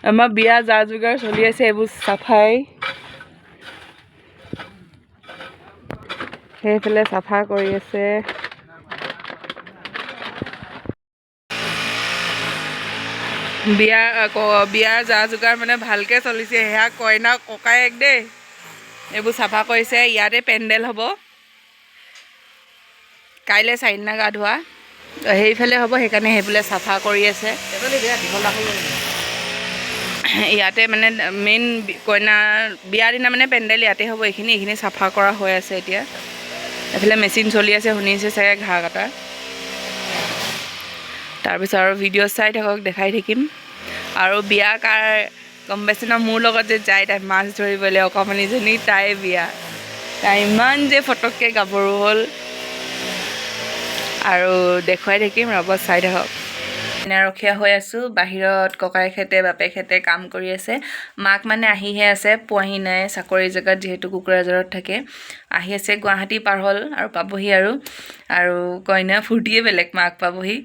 আমাৰ বিয়া যা যোগাৰ চলি আছে এইবোৰ চাফাই সেইফালে চাফা কৰি আছে বিয়াৰ যা যোগাৰ মানে ভালকে চলিছে সেয়া কইনা ককায়েক দেই এইবোৰ চাফা কৰিছে ইয়াতে পেণ্ডেল হ'ব কাইলৈ চাইনা গা ধোৱা সেইফালে হ'ব সেইকাৰণে সেইফালে চাফা কৰি আছে ইয়াতে মানে মেইন কইনাৰ বিয়াৰ দিনা মানে পেণ্ডেল ইয়াতে হ'ব এইখিনি চাফা কৰা হৈ আছে এতিয়া এইফালে মেচিন চলি আছে শুনিছে চাগে ঘাঁহ কটা তাৰপিছত আৰু ভিডিঅ' চাই থাকক দেখাই থাকিম আৰু বিয়া কাৰ গম পাইছে ন মোৰ লগত যে যায় তাই মাছ ধৰিবলৈ অকণমানিজনী তাই বিয়া তাই ইমান যে ফটককৈ গাভৰু হ'ল আৰু দেখুৱাই থাকিম ৰ'ব চাই থাকক ৰখীয়া হৈ আছোঁ বাহিৰত ককায়েকহঁতে বাপেকহঁতে কাম কৰি আছে মাক মানে আহিহে আছে পোৱাহি নাই চাকৰি জেগাত যিহেতু কোকৰাঝাৰত থাকে আহি আছে গুৱাহাটী পাৰ হ'ল আৰু পাবহি আৰু কইনা ফূৰ্তিয়ে বেলেগ মাক পাবহি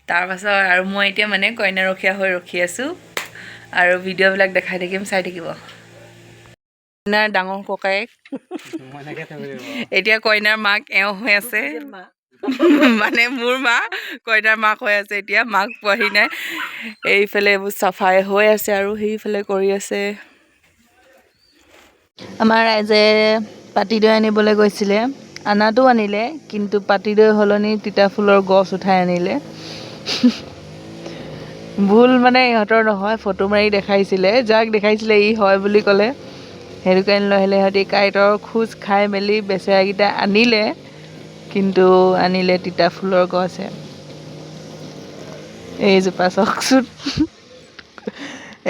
তাৰপাছত আৰু মই এতিয়া মানে কইনা ৰখীয়া হৈ ৰখি আছোঁ আৰু ভিডিঅ'বিলাক দেখাই থাকিম চাই থাকিব কইনাৰ ডাঙৰ ককায়েক এতিয়া কইনাৰ মাক এওঁ হৈ আছে মানে মোৰ মা কইনাৰ মাক হৈ আছে এতিয়া মাক পোৱাহি নাই এইফালে এইবোৰ চাফাই হৈ আছে আৰু সেইফালে কৰি আছে আমাৰ ৰাইজে পাতিদৈ আনিবলৈ গৈছিলে আনাটো আনিলে কিন্তু পাতিদৈ সলনি তিতা ফুলৰ গছ উঠাই আনিলে ভুল মানে ইহঁতৰ নহয় ফটো মাৰি দেখাইছিলে যাক দেখাইছিলে ই হয় বুলি ক'লে সেইটো কাৰণে লৈ আহিলে সিহঁতি কাঁইটৰ খোজ খাই মেলি বেচেৰাকেইটা আনিলে কিন্তু আনিলে তিতা ফুলৰ গছহে এইজোপা চাওকচোন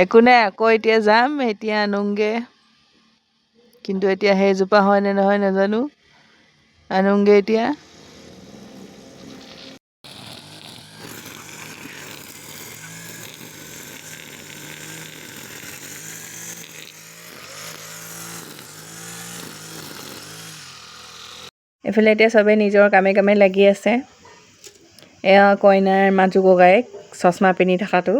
একো নাই আকৌ এতিয়া যাম এতিয়া আনোংগে কিন্তু এতিয়া সেইজোপা হয় নে নহয় নাজানো আনোংগে এতিয়া এইফালে এতিয়া চবেই নিজৰ কামে কামে লাগি আছে এয়া কইনাৰ মাজু ককায়েক চশমা পিন্ধি থকাটো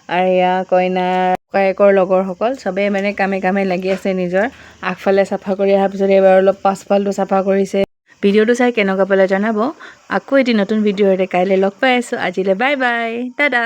আৰু এয়া কইনাৰ ককায়েকৰ লগৰসকল চবেই মানে কামে কামে লাগি আছে নিজৰ আগফালে চাফা কৰি অহাৰ পিছত এইবাৰ অলপ পাছফালটো চাফা কৰিছে ভিডিঅ'টো চাই কেনেকুৱা পালে জনাব আকৌ এটি নতুন ভিডিঅ'ৰে কাইলৈ লগ পাই আছোঁ আজিলৈ বাই বাই দাদা